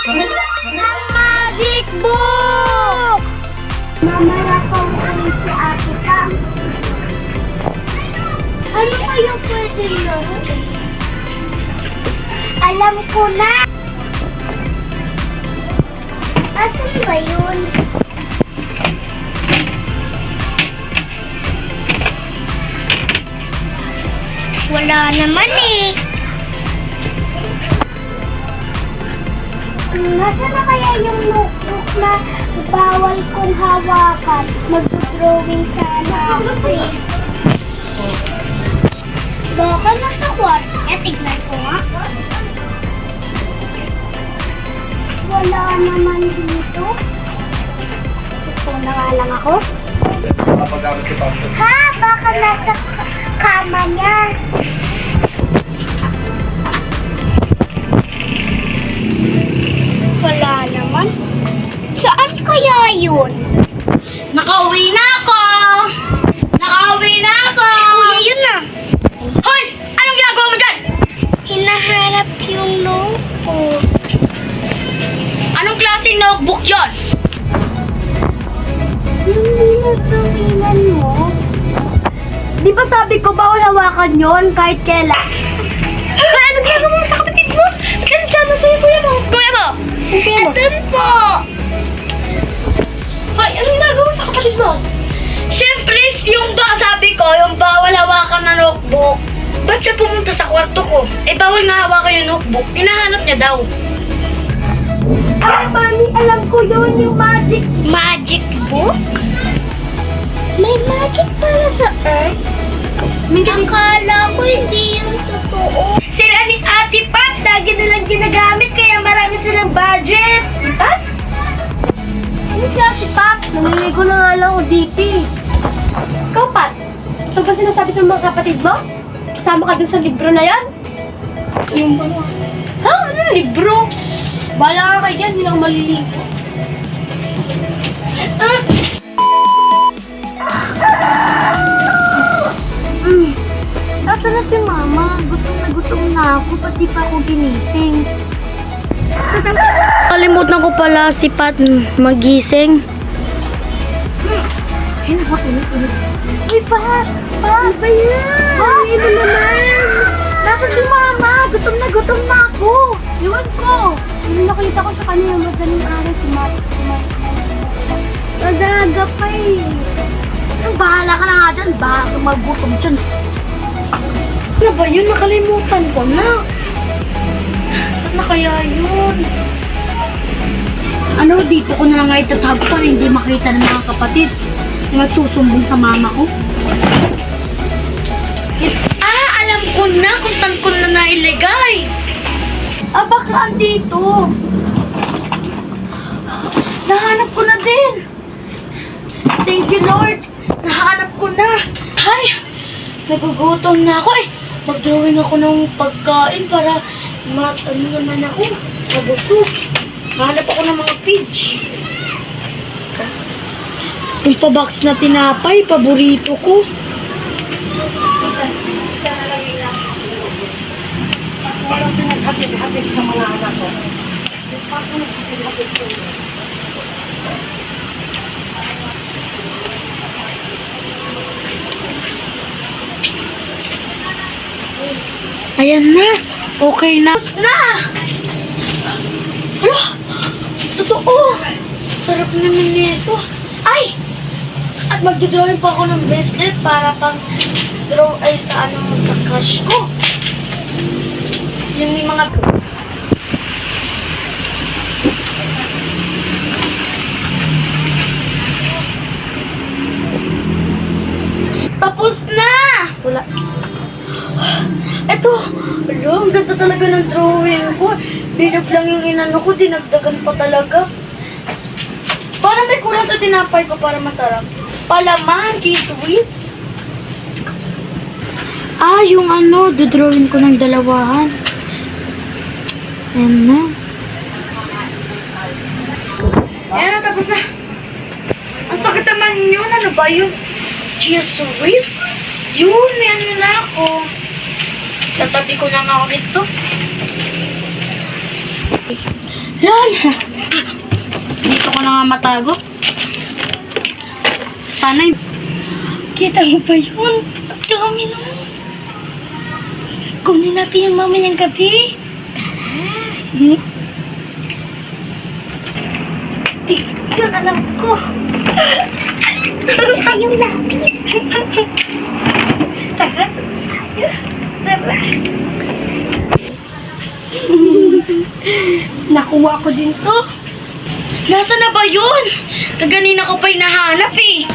Ng magic book! Mamaya kong ulit si Ate Pam. Ano kayo pwede laruin? Alam ko na! Asan ba yun? Wala naman eh. Nasaan na kaya yung notebook na bawal kong hawakan? Mag-drawing sana ako eh. Baka nasa kwarto niya. Tignan ko nga. Wala naman dito. Ito na nga lang ako. Ha? Baka nasa kama niya. Wala naman. Saan kaya yun? Nakauwi na ako! Nakauwi na ako! Kuya, yun na. Hoy! Anong ginagawa mo dyan? Hinaharap yung notebook. Anong klaseng notebook yon? Yung nilasawinan mo. Di ba sabi ko bawal hawakan yon kahit kailan? Ay, ano ginagawa mo sa kapatid mo? Kasi dyan na sa'yo, kuya mo. Kuya mo! Ito po. Hoy, anong ginagawa mo sa kapatid mo? Siyempre, yung ba sabi ko, yung bawal hawakan na notebook. Ba't siya pumunta sa kwarto ko? Eh, bawal nga hawakan yung notebook. Hinahanap niya daw. Ah, Mami, alam ko yun, yung magic. Magic book? May magic pala sa Earth? Akala ko hindi yung totoo. Sila ni Ate Pat, lagi nilang ginagamit kaya marami silang budget. Ha? Ano si Ate Pap? Namiligo na nga lang ako dito. Ikaw, Pat, ito ba sinasabi ng mga kapatid mo? Kasama ka dun sa libro na yan? Yung ba? Ha? Ano libro? Bala ka kayo dyan, hindi na ako maliligo. Nasaan na si Mama? Gutom na ako. Pati pa ako ginising. Kalimutan ko pala si Pat magising. Uy, Pa! Pa! Ba yan? Pa! Ano naman? Nasaan si Mama? Gutom na ako. Iwan ko. Yung nakita ko sa kanya yung madaling araw si Mama. Nagaga pa eh. Bahala ka na nga dyan. Baka magutom dyan. Ano ba yun? Nakalimutan ko na. Saan na kaya yun? Ano, dito ko na lang nga itatag para hindi makita ng mga kapatid. Yung magsusumbong sa mama ko. Ah, alam ko na kung saan ko na nailagay. Ah, baka andito. Nahanap ko na din. Thank you, Lord. Nahanap ko na. Ay, nagugutom na ako eh. Mag-drawing ako ng pagkain para ano naman ako. Mabusog. Nahanap ako ng mga page. Yung pa-box na tinapay, paborito ko. Walang pinag-hatid-hatid sa mga anak ko. Bakit naghatid-hatid ko? Ayan na. Okay na. Tapos na! Hala! Totoo! Sarap naman nito. Ay! At magdodrawing pa ako ng bracelet para pang draw ay sa sa crush ko. Yung may mga... Tapos na! Wala. Eto! Alo, ang ganda talaga ng drawing ko. Bilog lang yung inano ko, dinagdagan pa talaga. Parang may kulang sa tinapay ko para masarap. Palaman, cheese whiz. Ah, yung dodrawing ko ng dalawahan. Ayan na. Ayan na, tapos na. Ang sakit naman yun. Ano ba yun? Cheese whiz? Yun, may ano na ako. Tatabi ko lang ako nito. Lol! Dito ko na nga matago. Sana yung... Kita mo ba yun? Ang dami naman. Kunin natin yung mamayang gabi. Yun, alam ko. Yung lapis. Tara. Tara. Nakuha ko din to. Nasaan na ba yun? Kaganina ko pa hinahanap eh.